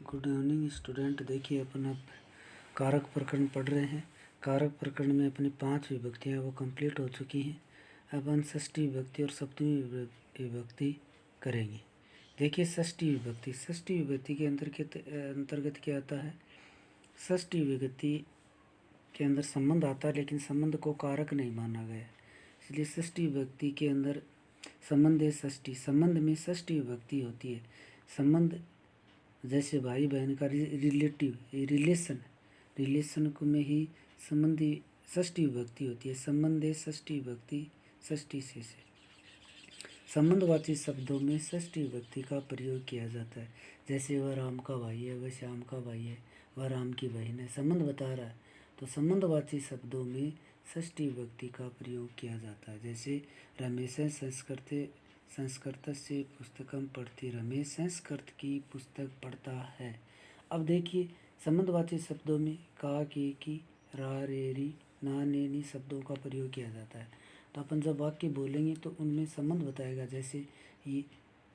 Good evening student. देखिए अपन अब कारक प्रकरण पढ़ रहे हैं। कारक प्रकरण में अपनी 5 विभक्तियाँ वो कंप्लीट हो चुकी हैं। अब अपन षष्ठी विभक्ति और सप्तमी विभक्ति करेंगे। देखिए षष्ठी विभक्ति के अंतर्गत क्या आता है। षष्ठी विभक्ति के अंदर संबंध आता है, लेकिन संबंध को कारक नहीं माना गया, इसलिए षष्ठी विभक्ति के अंदर संबंध है षष्ठी। संबंध में षष्ठी विभक्ति होती है। संबंध जैसे भाई बहन का रिलेशन को में ही संबंधी षष्ठी विभक्ति होती है। संबंध है षष्ठी विभक्ति षष्ठी से संबंधवाची शब्दों में षष्ठी विभक्ति का प्रयोग किया जाता है। जैसे वह राम का भाई है, वह श्याम का भाई है, वह राम की बहन है। संबंध बता रहा है तो संबंधवाची शब्दों में षष्ठी विभक्ति का प्रयोग किया जाता है। जैसे रमेश संस्कृत से पुस्तकम पढ़ती, रमेश संस्कृत की पुस्तक पढ़ता है। अब देखिए संबंधवाची शब्दों में का, की, रा, रे, री, ना, ने, नी शब्दों का प्रयोग किया जाता है। तो अपन जब वाक्य बोलेंगे तो उनमें संबंध बताएगा। जैसे ये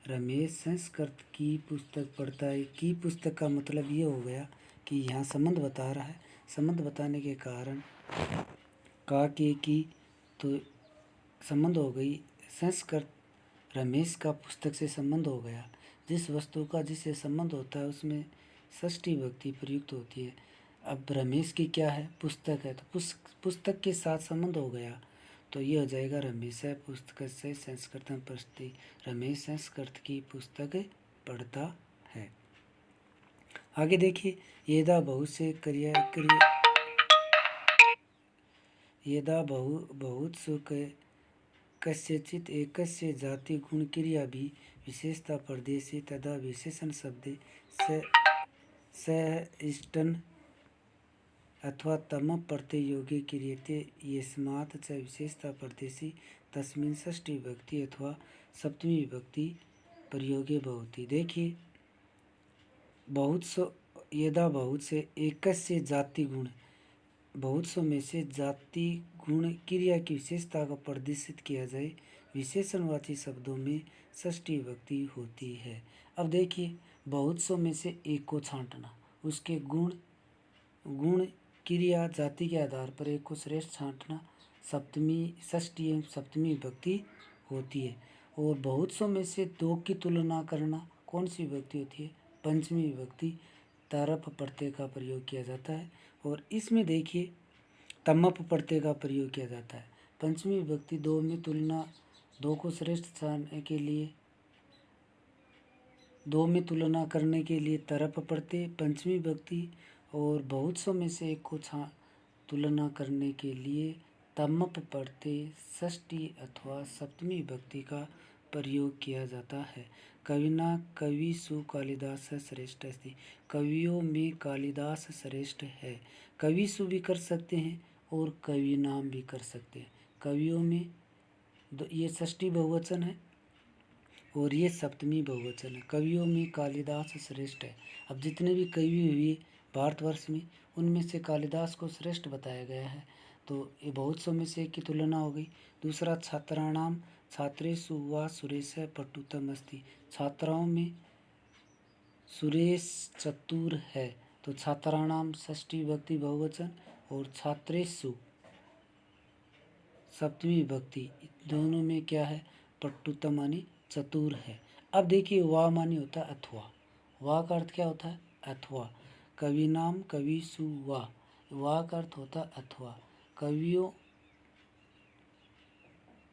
रमेश संस्कृत की पुस्तक पढ़ता है, की पुस्तक का मतलब ये हो गया कि यहाँ संबंध बता रहा है। संबंध बताने के कारण का, की तो संबंध हो गई। संस्कृत रमेश का पुस्तक से संबंध हो गया। जिस वस्तु का जिससे संबंध होता है उसमें षष्ठी विभक्ति प्रयुक्त होती है। अब रमेश की क्या है, पुस्तक है, तो पुस्तक के साथ संबंध हो गया, तो ये हो जाएगा रमेश पुस्तक से संस्कृतम पढ़ती, रमेश संस्कृत की पुस्तक पढ़ता है। आगे देखिए येदा बहुत से येदा बहुत सुख कस्यचित एकस्य जाति गुण क्रिया भी विशेषता प्रदेशे तदा विशेषण शब्दे इष्टन अथवा तम प्रत्यय योगे क्रियते यस्मात् च विशेषता प्रदेशी तस्मिन् षष्ठी विभक्ति अथवा सप्तमी विभक्ति प्रयोगे भवति। देखिए यदा बहुत से एकस्य जाति गुण, बहुत सौ में से जाति गुण क्रिया की विशेषता को प्रदर्शित किया जाए, विशेषणवाची शब्दों में षष्ठी विभक्ति होती है। अब देखिए बहुत सौ में से एक को छांटना, उसके गुण क्रिया जाति के आधार पर एक को श्रेष्ठ छांटना षष्ठी एवं सप्तमी विभक्ति होती है। और बहुत सौ में से 2 की तुलना करना कौन सी विभक्ति होती है, पंचमी विभक्ति तरप प्रत्यय का प्रयोग किया जाता है। और इसमें देखिए तमप प्रत्यय का प्रयोग किया जाता है। पंचमी विभक्ति 2 में तुलना, 2 को श्रेष्ठ छानने के लिए, 2 में तुलना करने के लिए तरप प्रत्यय पंचमी विभक्ति, और बहुत सौ में से एक को तुलना करने के लिए तमप प्रत्यय षष्ठी अथवा सप्तमी विभक्ति का प्रयोग किया जाता है। कविना कविसु कालिदास श्रेष्ठ अस्ति, कवियों में कालिदास श्रेष्ठ है। कविसु भी कर सकते हैं और कवि नाम भी कर सकते हैं। कवियों में ये षष्ठी बहुवचन है और ये सप्तमी बहुवचन है। कवियों में कालिदास श्रेष्ठ है। अब जितने भी कवि हुए भारतवर्ष में उनमें से कालिदास को श्रेष्ठ बताया गया है, तो ये बहुत सौ में से एक की तुलना हो गई। दूसरा छात्राणाम छात्रेषु वा सुरेश पटुतम अस्ति, छात्राओं में सुरेश चतुर है, तो छात्राणाम षष्ठी विभक्ति बहुवचन और छात्रेषु सप्तमी विभक्ति, दोनों में क्या है, पट्टुतम मानी चतुर है। अब देखिए वा मानी होता है अथवा, वा का अर्थ क्या होता है, अथवा। कवि नाम कविसु वा का अर्थ होता है अथवा, कवियों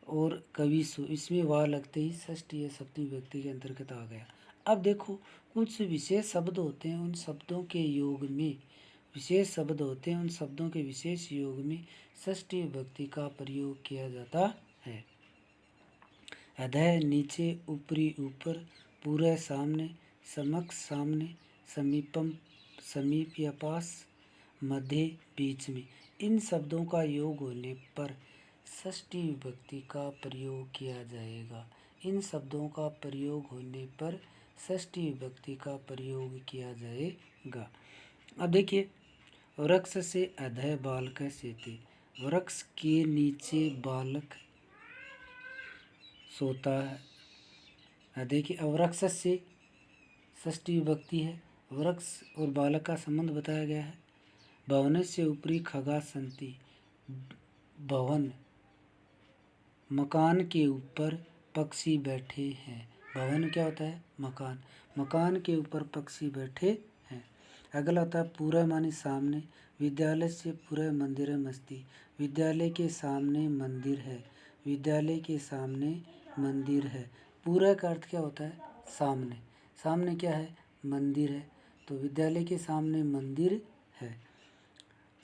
और कविसु, इसमें वा लगते ही षष्ठी या सप्तमी विभक्ति के अंतर्गत आ गया। अब देखो कुछ विशेष शब्द होते हैं, उन शब्दों के योग में विशेष शब्द होते हैं, उन शब्दों के विशेष योग में षष्ठी विभक्ति का प्रयोग किया जाता है। अधः नीचे, ऊपरी ऊपर, पूरे सामने, समक्ष सामने, समीपम समीप या पास, मध्य बीच में, इन शब्दों का योग होने पर षष्ठी विभक्ति का प्रयोग किया जाएगा। इन शब्दों का प्रयोग होने पर षष्ठी विभक्ति का प्रयोग किया जाएगा। अब देखिए वृक्ष से अधः बालक सेते, वृक्ष के नीचे बालक सोता है। देखिए वृक्ष से षष्ठी विभक्ति है, वृक्ष और बालक का संबंध बताया गया है। भवनस्य ऊपरी खगा संति, भवन मकान के ऊपर पक्षी बैठे हैं। भवन क्या होता है? मकान। मकान के ऊपर पक्षी बैठे हैं। अगला होता है पूरा मानी सामने, विद्यालय से पूरा मंदिर मस्ती, विद्यालय के सामने मंदिर है, विद्यालय के सामने मंदिर है। पूरा का अर्थ क्या होता है? सामने। सामने क्या है? मंदिर है, तो विद्यालय के सामने मंदिर है।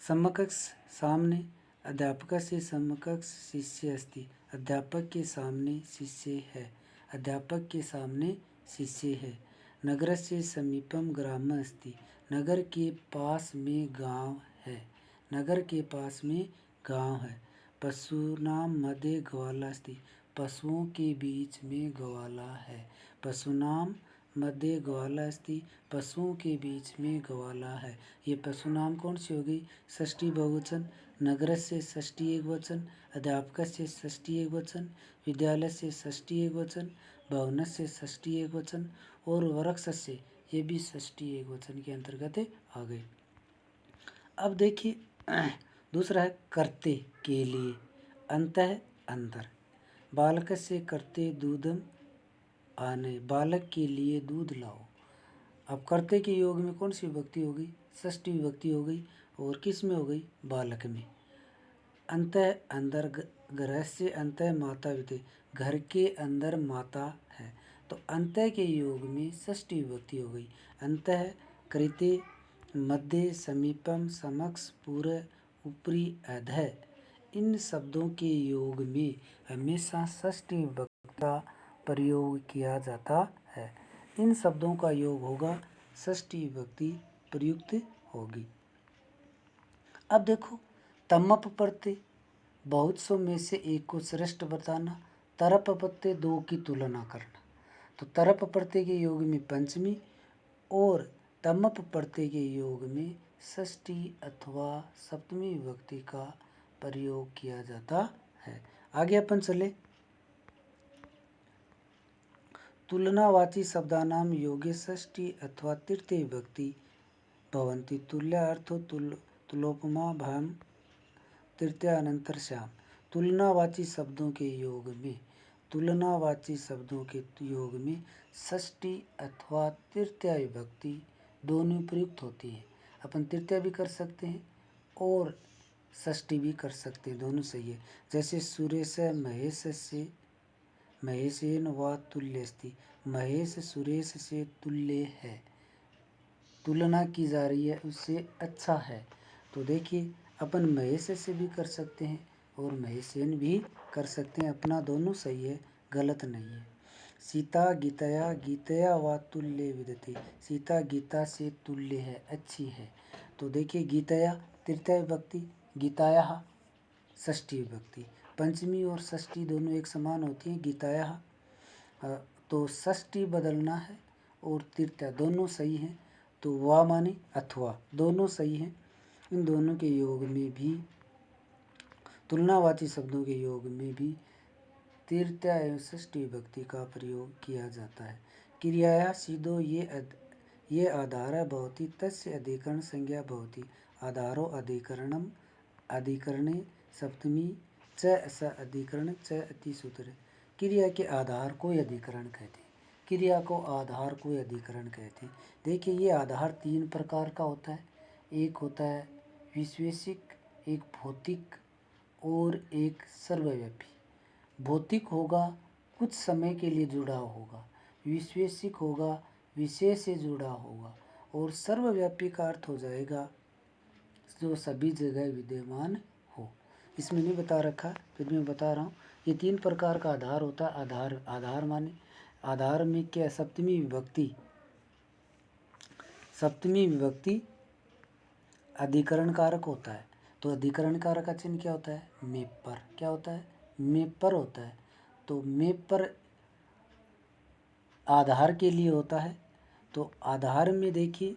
समकक्ष सामने, अध्यापक से समकक्ष शिष्य अस्ति, अध्यापक के सामने शिष्य है, अध्यापक के सामने शिष्य है। नगर से समीपम ग्राम अस्ति, नगर के पास में गांव है, नगर के पास में गांव है। पशूनाम मध्य ग्वाला अस्ति, पशुओं के बीच में ग्वाला है, पशुनाम मध्य ग्वाला अस्ति, पशुओं के बीच में ग्वाला है। ये पशुनाम कौन सी हो गई? षष्ठी बहुवचन। नगर से षष्ठी एकवचन, अध्यापक से षष्ठी एकवचन, विद्यालय से षष्ठी एकवचन, भवन से षष्ठी एकवचन और वृक्ष से ये भी षष्ठी एकवचन के अंतर्गत आ गए। अब देखिए दूसरा है करते के लिए, अंतः अंदर। बालक से करते दूधम आने, बालक के लिए दूध लाओ। अब कर्ते के योग में कौन सी विभक्ति हो गई? षष्ठी विभक्ति हो गई। और किस में हो गई? बालक में। अंतः अंदर, गृह से अंतः माता विते, घर के अंदर माता है, तो अंतः के योग में षष्ठी विभक्ति हो गई। अंतः, कृते, मध्य, समीपम, समक्ष, पूर्व, ऊपरी, अधः, इन शब्दों के योग में हमेशा षष्ठी विभक्ति का प्रयोग किया जाता है। इन शब्दों का योग होगा, षष्ठी विभक्ति प्रयुक्त होगी। अब देखो, तमप प्रत्यय बहुत सौ में से एक को श्रेष्ठ बताना, तरप प्रत्यय दो की तुलना करना। तो तरप प्रत्यय के योग में पंचमी और तमप प्रत्यय के योग में षष्ठी अथवा सप्तमी विभक्ति का प्रयोग किया जाता है। आगे अपन चले, तुलनावाची शब्दानाम योगे षष्ठी अथवा तृतीय विभक्ति भवन्ति, तुल्यार्थो तुलोपमा भयम तृतीयानंतर श्याम। तुलनावाची शब्दों के योग में, तुलनावाची शब्दों के योग में षष्ठी अथवा तृतीया विभक्ति दोनों प्रयुक्त होती हैं। अपन तृतीया भी कर सकते हैं और षष्ठी भी कर सकते हैं, दोनों सही है। जैसे सुरेश महेश से महेशेन व तुल्यस्ति, महेश सुरेश से तुल्य है, तुलना की जा रही है, उससे अच्छा है। तो देखिए अपन महेश से भी कर सकते हैं और महेशेन भी कर सकते हैं, अपना दोनों सही है, गलत नहीं है। सीता गीतया, गीतया व तुल्य विदति, सीता गीता से तुल्य है, अच्छी है। तो देखिए गीतया तृतीया विभक्ति, गीताया षष्ठी विभक्ति। पंचमी और षष्ठी दोनों एक समान होती हैं, गीताया, तो षष्ठी बदलना है और तृतीया, दोनों सही हैं। तो वा माने अथवा, दोनों सही हैं। इन दोनों के योग में भी, तुलनावाची शब्दों के योग में भी तृतीया एवं षष्ठी विभक्ति का प्रयोग किया जाता है। क्रियाया सीधो ये आधार भवति, तस्य अधिकरण संज्ञा भवति, आधारो अधिकरणम, अधिकरणे सप्तमी च स अधिकरण च अति सूत्र। क्रिया के आधार को अधिकरण कहते हैं, क्रिया को आधार को अधिकरण कहते हैं। देखिए ये आधार तीन प्रकार का होता है, एक होता है विशेषिक, एक भौतिक और एक सर्वव्यापी। भौतिक होगा कुछ समय के लिए जुड़ा होगा, विशेषिक होगा विषय से जुड़ा होगा, और सर्वव्यापी का अर्थ हो जाएगा जो सभी जगह विद्यमान हो। इसमें नहीं बता रखा, फिर मैं बता रहा हूँ। ये तीन प्रकार का आधार होता है। आधार, आधार माने आधार में क्या? सप्तमी विभक्ति, सप्तमी विभक्ति अधिकरण कारक होता है। तो अधिकरण कारक का चिन्ह क्या होता है? मेप पर। क्या होता है? मेप पर होता है। तो मेप पर आधार के लिए होता है। तो आधार में देखिए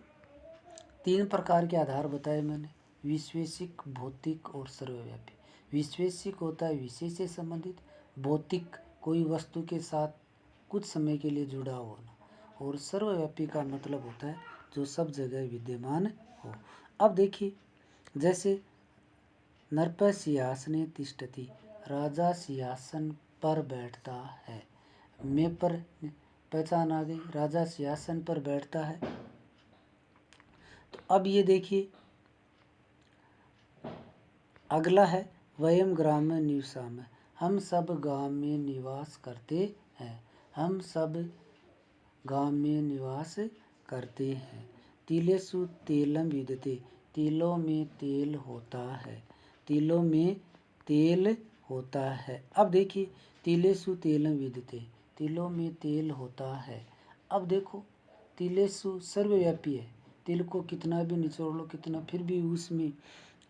तीन प्रकार के आधार बताए मैंने, विशेषिक, भौतिक और सर्वव्यापी। विशेषिक होता है विषय से संबंधित, भौतिक कोई वस्तु के साथ कुछ समय के लिए जुड़ा होना, और सर्वव्यापी का मतलब होता है जो सब जगह विद्यमान हो। अब देखिए, जैसे नरप सिंहासने तिष्ठति, राजा सिंहासन पर बैठता है। मैं पर पहचान आ गई, राजा सिंहासन पर बैठता है। तो अब ये देखिए, अगला है वयम ग्राम निवसामः, हम सब गांव में निवास करते हैं। हम सब गांव में निवास करते हैं। तिलेषु तेलम विद्यते, तिलों में तेल होता है। तिलों में तेल होता है। अब देखिए, तिलेषु तेलम विद्यते, तिलों में तेल होता है। अब देखो, तिलेषु सर्वव्यापी है। तिल को कितना भी निचोड़ लो, कितना, फिर भी उसमें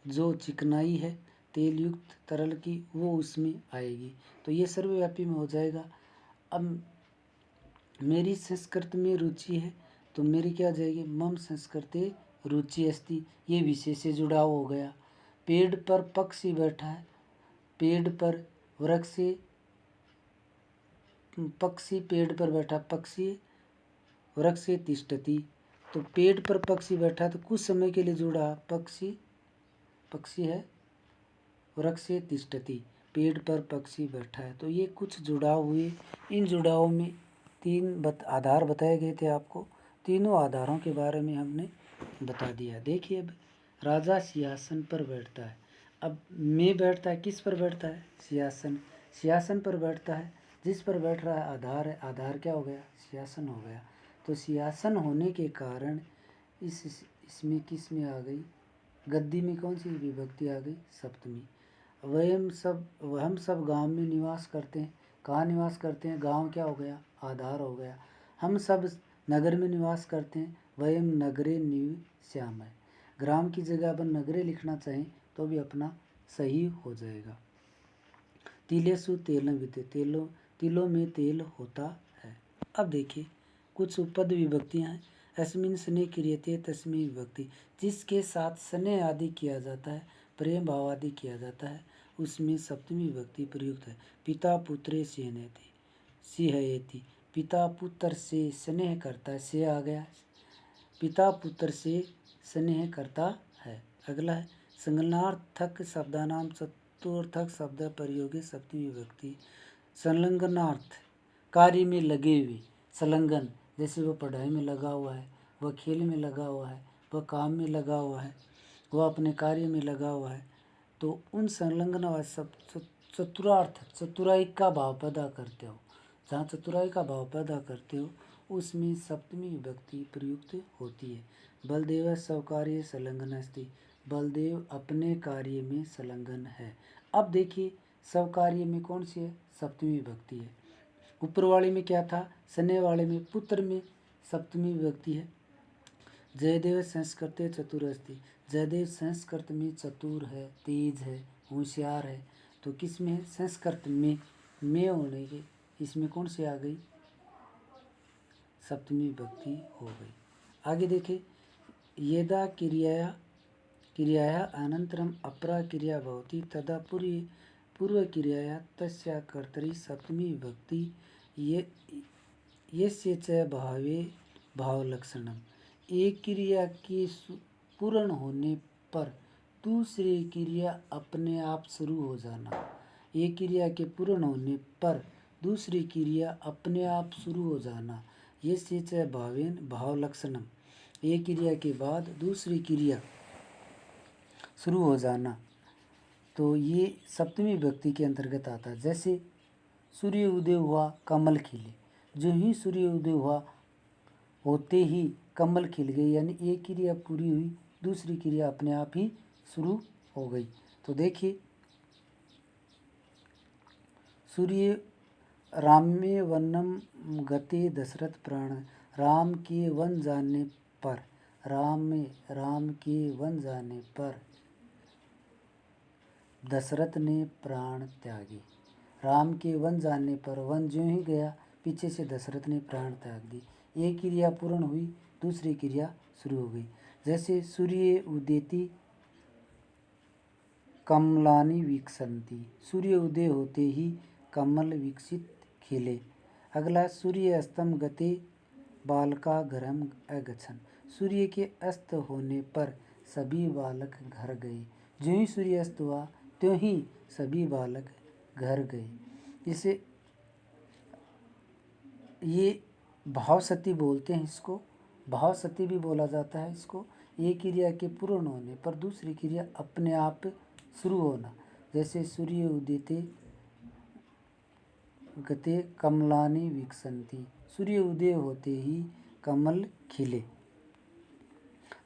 जो चिकनाई है तेल युक्त तरल की, वो उसमें आएगी। तो ये सर्वव्यापी में हो जाएगा। अब मेरी संस्कृत में रुचि है, तो मेरी क्या जाएगी, मम संस्कृते रुचि अस्ति, ये विषय से जुड़ाव हो गया। पेड़ पर पक्षी बैठा है, पेड़ पर वृक्ष से पक्षी, पेड़ पर बैठा पक्षी वृक्ष से तिष्ठति, तो पेड़ पर पक्षी बैठा तो कुछ समय के लिए जुड़ा, पक्षी पक्षी है, वृक्ष से तिष्ठति, पेड़ पर पक्षी बैठा है। तो ये कुछ जुड़ाव हुए। इन जुड़ावों में तीन आधार बताए गए थे आपको। तीनों आधारों के बारे में हमने बता दिया। देखिए, अब राजा सिंहासन पर बैठता है। अब मैं बैठता है, किस पर बैठता है, सिंहासन, सिंहासन पर बैठता है। जिस पर बैठ रहा है आधार है, आधार क्या हो गया, सिंहासन हो गया। तो सिंहासन होने के कारण इसमें किस में आ गई, गद्दी में कौन सी विभक्ति आ गई, सप्तमी। हम सब गांव में निवास करते हैं। कहाँ निवास करते हैं, गांव क्या हो गया, आधार हो गया। हम सब नगर में निवास करते हैं, वयम नगरे निवस्यामः। ग्राम की जगह अपन नगरे लिखना चाहें तो भी अपना सही हो जाएगा। तिलेषु तेलम विद्यते, तिलों में तेल होता है। अब देखिए, कुछ उपपद विभक्तियाँ हैं। अस्मिन् स्नेह क्रियते तस्मिन् विभक्ति, जिसके साथ स्नेह आदि किया जाता है, प्रेम भाव आदि किया जाता है, उसमें सप्तमी विभक्ति प्रयुक्त है। पिता पुत्रे स्नेहति, सिहयति, पिता पुत्र से स्नेह करता है, से आ गया, पिता पुत्र से स्नेह करता है। अगला है संलग्नार्थक शब्दानाम चतुर्थक शब्द प्रयोगे सप्तमी विभक्ति। संलग्नार्थ, कार्य में लगे हुए, संलग्न, जैसे वह पढ़ाई में लगा हुआ है, वह खेल में लगा हुआ है, वह काम में लगा हुआ है, वह अपने कार्य में लगा हुआ है, तो उन संलग्न सब चतुरार्थ, चतुराई का भाव पैदा करते हो, जहाँ चतुराई का भाव पैदा करते हो उसमें सप्तमी विभक्ति प्रयुक्त होती है। बलदेव स्वकार्य संलग्न अस्ति, बलदेव अपने कार्य में संलग्न है। अब देखिए, स्वकार्य में कौन सी है, सप्तमी विभक्ति है। ऊपर वाले में क्या था, स्नेह वाले में, पुत्र में सप्तमी विभक्ति है। जयदेव संस्कृत चतुर अस्ति, जयदेव संस्कृत में चतुर है, तेज है, होशियार है। तो किस में है, संस्कृत में होने के, इसमें कौन सी आ गई, सप्तमी विभक्ति हो गई। आगे देखें, यदा क्रियाया अनंतरम अपरा क्रिया भवति तदा पूर्व क्रियाया तस्या कर्तरि सप्तमी विभक्ति यस्य च भावे भावलक्षणम। एक क्रिया के पूर्ण होने पर दूसरी क्रिया अपने आप शुरू हो जाना। एक क्रिया के पूर्ण होने पर दूसरी क्रिया अपने आप शुरू हो जाना, यस्य च भावेन भावलक्षणम। एक क्रिया के बाद दूसरी क्रिया शुरू हो जाना, तो ये सप्तमी विभक्ति के अंतर्गत आता है। जैसे सूर्य उदय हुआ, कमल खिले, जो ही सूर्य उदय हुआ होते ही कमल खिल गई, यानी एक क्रिया पूरी हुई, दूसरी क्रिया अपने आप ही शुरू हो गई। तो देखिए, सूर्य राम्य वनम गते दशरथ प्राण, राम के वन जाने पर, राम के वन जाने पर दशरथ ने प्राण त्यागे। राम के वन जाने पर, वन ज्यों ही गया, पीछे से दशरथ ने प्राण त्याग दी। एक क्रिया पूर्ण हुई, दूसरी क्रिया शुरू हो गई। जैसे सूर्य उदेति कमलानि विकसंति, सूर्य उदय होते ही कमल विकसित खिले। अगला सूर्य अस्तम गते बालका घरम अगछन। सूर्य के अस्त होने पर सभी बालक घर गए। जो ही सूर्य अस्त हुआ त्यों ही सभी बालक घर गए। इसे ये भावसती बोलते हैं। इसको भावसती भी बोला जाता है। इसको ये क्रिया के पूर्ण होने पर दूसरी क्रिया अपने आप शुरू होना। जैसे सूर्य उदिते गते कमलानि विकसंती। सूर्य उदय होते ही कमल खिले।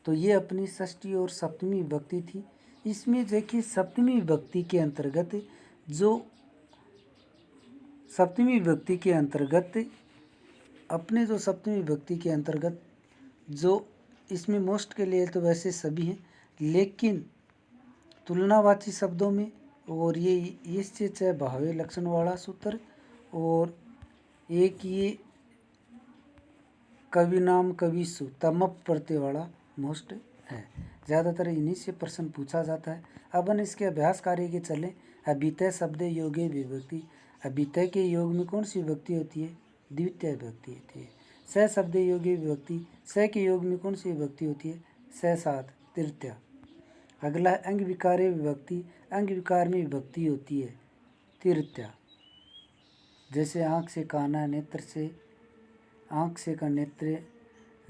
तो ये अपनी षष्ठी और सप्तमी विभक्ति थी। इसमें देखिए सप्तमी विभक्ति के अंतर्गत जो सप्तमी विभक्ति के अंतर्गत अपने जो सप्तमी विभक्ति के अंतर्गत जो इसमें मोस्ट के लिए तो वैसे सभी हैं, लेकिन तुलनावाची शब्दों में और ये से च भावे लक्षण वाला सूत्र और एक ये कवि नाम कविसु तमप प्रत्यय वाला मोस्ट है। ज़्यादातर इन्हीं से प्रश्न पूछा जाता है। अपन इसके अभ्यास कार्य के चले। अभितय शब्द योगे विभक्ति। अभितय के योग में कौन सी विभक्ति होती है? द्वितीय विभक्ति होती है। स शब्द योगे विभक्ति। स के योग में कौन सी विभक्ति होती है? स सात तृतीया। अगला है अंग विकारे विभक्ति। अंग विकार में विभक्ति होती है तृतीया। जैसे आँख से काना, नेत्र से आँख से का नेत्र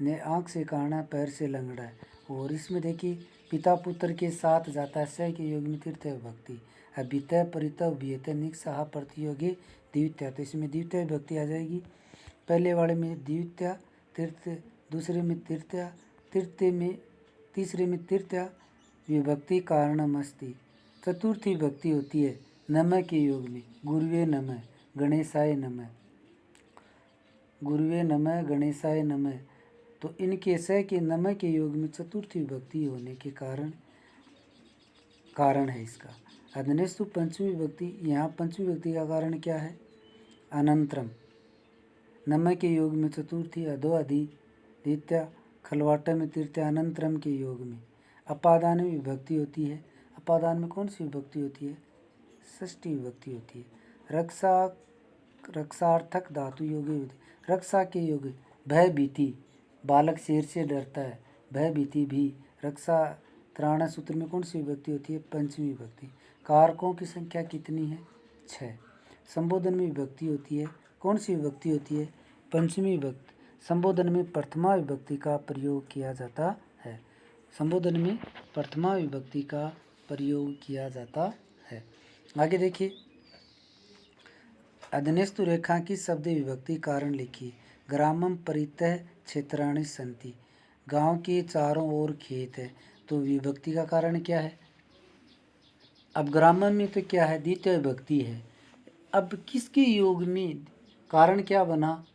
ने आँख से काना, पैर से लंगड़ा है। और इसमें देखिए पिता पुत्र के साथ जाता है। स के योग में तृतीय विभक्ति। अभितय परितय वियतय निक सहा प्रतियोगी द्वितीय। तो इसमें द्वितीय विभक्ति आ जाएगी। पहले वाले में द्वितीय तृतीय, दूसरे में तृतीय, तृतीय में तीसरे में तृतीय विभक्ति कारणमस्ति। चतुर्थी विभक्ति होती है नमः के योग में। गुरुवे नमः, गणेशाय नमः, गुरुवे नमः, गणेशाय नमः। तो इनके स के नमः के योग में चतुर्थी विभक्ति होने के कारण है इसका। अदनेस्तु पंचमी विभक्ति। यहाँ पंचमी विभक्ति का कारण क्या है? अनंतरम। नमः के योग में चतुर्थी, अधो अधि द्वितीय, खलवाटा में तृतीय, अनंतरम के योग में। अपादान में विभक्ति होती है। अपादान में कौन सी विभक्ति होती है? षष्ठी विभक्ति होती है। रक्षार्थक धातु योगी विधि। रक्षा के योग भय भीति। बालक शेर से डरता है। भय भीति भी। रक्षा त्राण सूत्र में कौन सी विभक्ति होती है? पंचमी विभक्ति। कारकों की संख्या कितनी है? 6। संबोधन में विभक्ति होती है। कौन सी विभक्ति होती है? पंचमी विभक्ति। संबोधन में प्रथमा विभक्ति का प्रयोग किया जाता है। संबोधन में प्रथमा विभक्ति का प्रयोग किया जाता है। आगे देखिए अधनेस्तु रेखा की शब्द विभक्ति कारण लिखिए। ग्रामम परितः क्षेत्राणि सन्ति। गांव के चारों ओर खेत है। तो विभक्ति का कारण क्या है? अब ग्रामम में तो क्या है? द्वितीय विभक्ति है। अब किसके योग में कारण क्या बना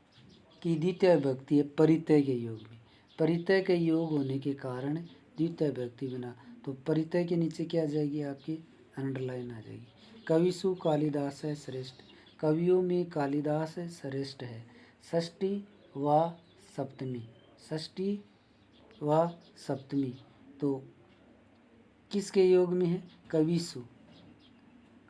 कि द्वितीय विभक्ति है? परितय के योग में। परितय के योग होने के कारण द्वितीय विभक्ति बना। तो परितय के नीचे क्या आ जाएगी? आपकी अंडरलाइन आ जाएगी। कविसु कालिदास है श्रेष्ठ। कवियों में कालिदास श्रेष्ठ है। षष्ठी व सप्तमी। षष्ठी व सप्तमी तो किसके योग में है? कविसु।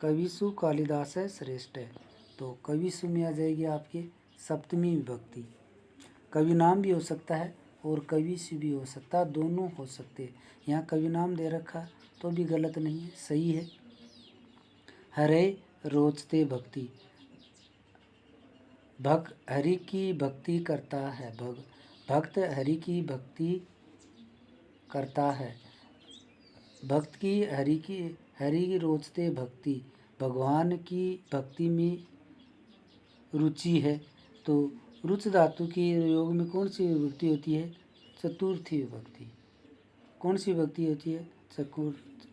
कविसु कालिदास श्रेष्ठ है। तो कविसु में आ जाएगी आपकी सप्तमी विभक्ति। कवि नाम भी हो सकता है और कविसु भी हो सकता है, दोनों हो सकते हैं। यहाँ कवि नाम दे रखा तो भी गलत नहीं है, सही है। हरे रोचते भक्ति। भक्त हरि की भक्ति करता है। भक्त हरि की भक्ति करता है। भक्त की हरि की रोचते भक्ति। भगवान की भक्ति में रुचि है। तो रुच धातु के योग में कौन सी विभक्ति होती है? चतुर्थी विभक्ति। कौन सी विभक्ति होती है? चतुर्थ।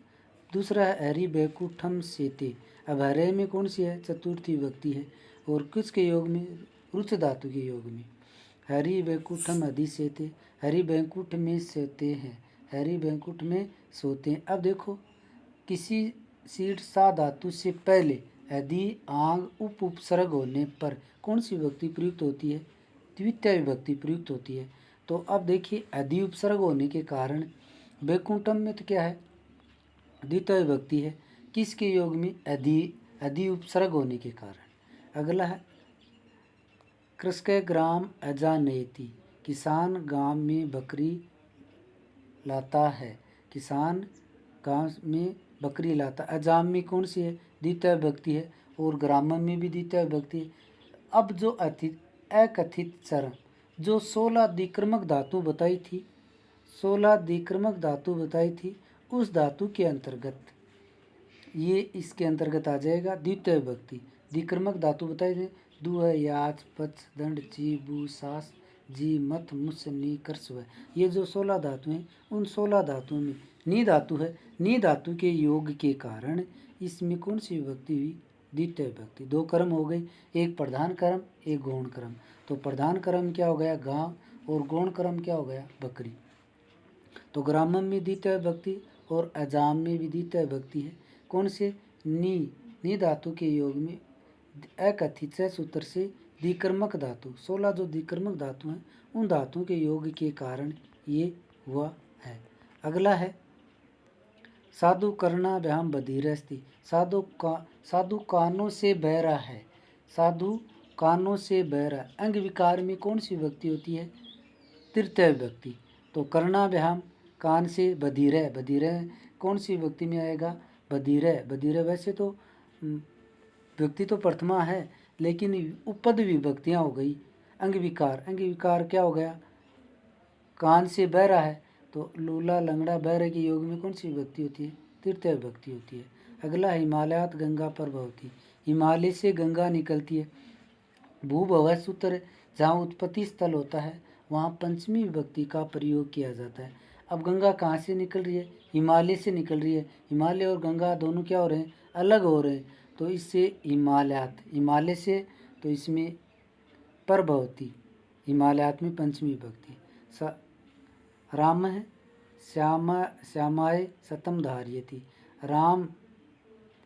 दूसरा है हरि बैकुंठम सेते। अब हरे में कौन सी है? चतुर्थी विभक्ति है। और किसके योग में? रुच धातु के योग में। हरि बैकुंठम अधि सेते। हरि बैकुंठ में सोते हैं। हरि बैकुंठ में सोते हैं। अब देखो किसी सीट सा धातु से पहले यदि आंग उपसर्ग होने पर कौन सी विभक्ति प्रयुक्त होती है? द्वितीय विभक्ति प्रयुक्त होती है। तो अब देखिए अधि उपसर्ग होने के कारण बैकुंठम में तो क्या है? द्वितीय विभक्ति है। किसके योग में? अधि उपसर्ग होने के कारण। अगला है कृष्ण ग्राम अजानयति। किसान गांव में बकरी लाता है। किसान गांव में बकरी लाता। अजाम में कौन सी है? द्वितीय विभक्ति है और ग्रामर में भी द्वितीय विभक्ति है। अब जो अकथित चरण जो 16 द्विक्रमक धातु बताई थी, 16 द्विक्रमक धातु बताई थी, उस धातु के अंतर्गत ये इसके अंतर्गत आ जाएगा द्वितीय विभक्ति। द्विक्रमक धातु बताई थी, दु है, याच, पच, दंड, ची, बू, सास, जी, मत, मुस, नी, कर, स्व। ये जो 16 धातु हैं, उन 16 धातुओं में नी धातु है। नी धातु के योग के कारण इसमें कौन सी विभक्ति हुई? द्वितीय विभक्ति। दो क्रम हो गई, एक प्रधान क्रम, एक गौण क्रम। तो प्रधान क्रम क्या हो गया? गांव। और गौण क्रम क्या हो गया? बकरी। तो ग्रामम में द्वितीय विभक्ति और अजाम में भी द्वितीय विभक्ति है। कौन से? नी धातु के योग में अकथित सूत्र से द्विक्रमक धातु, 16 जो द्विक्रमक धातु हैं, उन धातुओं के योग के कारण ये हुआ है। अगला है साधु कर्णाभ्याम बधिरस्ति। साधु कानों से बहरा है। साधु कानों से बहरा। अंग विकार में कौन सी विभक्ति होती है? तृतीय विभक्ति। तो कर्णाभ्याम कान से, बधिर, बधिर कौन सी विभक्ति में आएगा? बधिर। बधिर वैसे तो विभक्ति तो प्रथमा है, लेकिन उपपद विभक्तियाँ हो गई। अंग विकार, अंग विकार क्या हो गया? कान से बहरा है, तो लूला, लंगड़ा, बहरे के योग में कौन सी विभक्ति होती है? तृतीय विभक्ति होती है। अगला हिमालयात गंगा प्रभवती। हिमालय से गंगा निकलती है। भूभव सूत्र, जहाँ उत्पत्ति स्थल होता है वहाँ पंचमी विभक्ति का प्रयोग किया जाता है। अब गंगा कहाँ से निकल रही है? हिमालय से निकल रही है। हिमालय और गंगा दोनों क्या हो रहे हैं? अलग हो रहे हैं। तो इससे हिमालयात, हिमालय से, तो इसमें प्रभवती, हिमालयात में पंचमी विभक्ति। राम है, श्यामाय शतम धार्यति। राम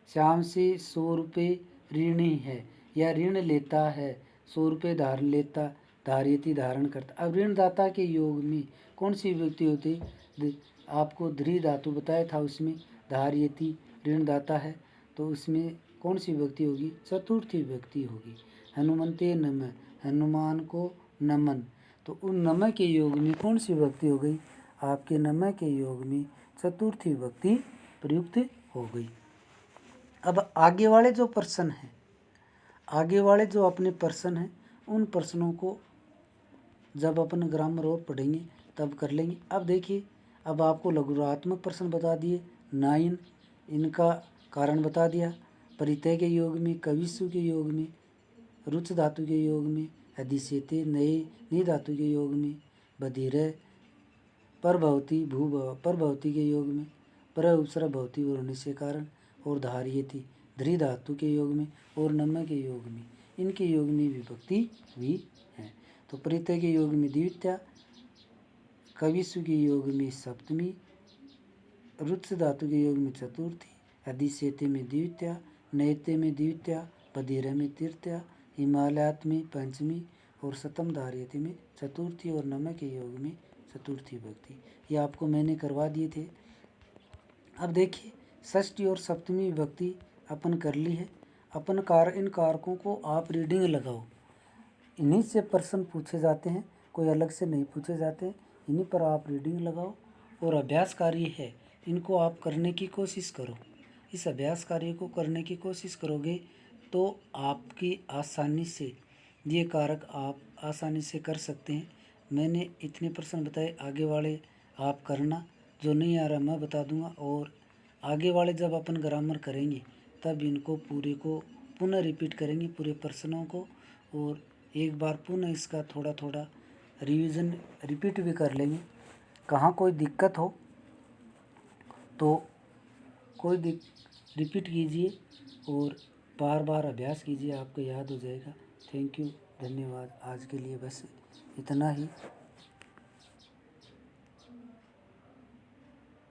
श्याम से 100 रुपये ऋणी है या ऋण लेता है, 100 रुपये धार्यति धारण करता। अब ऋणदाता के योग में कौन सी विभक्ति होती? आपको ध्री धातु बताया था, उसमें धार्यति ऋणदाता है, तो उसमें कौन सी विभक्ति होगी? चतुर्थी विभक्ति होगी। हनुमंते नमः, हनुमान को नमन। तो उन नमः के योग में कौन सी विभक्ति हो गई? आपके नमः के योग में चतुर्थी विभक्ति प्रयुक्त हो गई। अब आगे वाले जो प्रश्न हैं, आगे वाले जो अपने प्रश्न हैं, उन प्रश्नों को जब अपन ग्रामर और पढ़ेंगे तब कर लेंगे। अब देखिए, अब आपको लघुरात्मक प्रश्न बता दिए, 9, इनका कारण बता दिया। परितय के योग में, कविसु के योग में, रुच धातु के योग में, अधिसेते, नए, नी धातु के योग में, बधिर, प्रभवती, प्रभवती के योग में, पर उपसर्ग भवती और होने से कारण, और धार्यति ध्री धातु के योग में, और नम के योग में, इनके योग में विभक्ति हुई है। तो परितय के योग में द्वितीया, कविसु के योग में सप्तमी, रुच धातु के योग में चतुर्थी, अधिसेते में द्वितीया, नयते में द्वितीया, बधिर में तृतीया, हिमालयात में पंचमी, और शतम धार्यति में चतुर्थी, और नम के योग में चतुर्थी विभक्ति। ये आपको मैंने करवा दिए थे। अब देखिए, षष्ठी और सप्तमी विभक्ति अपन कर ली है। अपन इन कारकों को आप रीडिंग लगाओ, इन्हीं से प्रश्न पूछे जाते हैं, कोई अलग से नहीं पूछे जाते। इन्हीं पर आप रीडिंग लगाओ, और अभ्यास कार्य है, इनको आप करने की कोशिश करो। इस अभ्यास कार्य को करने की कोशिश करोगे तो आपकी आसानी से ये कारक आप आसानी से कर सकते हैं। मैंने इतने प्रश्न बताए, आगे वाले आप करना, जो नहीं आ रहा मैं बता दूंगा। और आगे वाले जब अपन ग्रामर करेंगे तब इनको पूरे को पुनः रिपीट करेंगे, पूरे प्रश्नों को, और एक बार पुनः इसका थोड़ा थोड़ा रिवीजन रिपीट भी कर लेंगे। कहाँ कोई दिक्कत हो तो रिपीट कीजिए और बार बार अभ्यास कीजिए, आपको याद हो जाएगा। थैंक यू, धन्यवाद। आज के लिए बस इतना ही।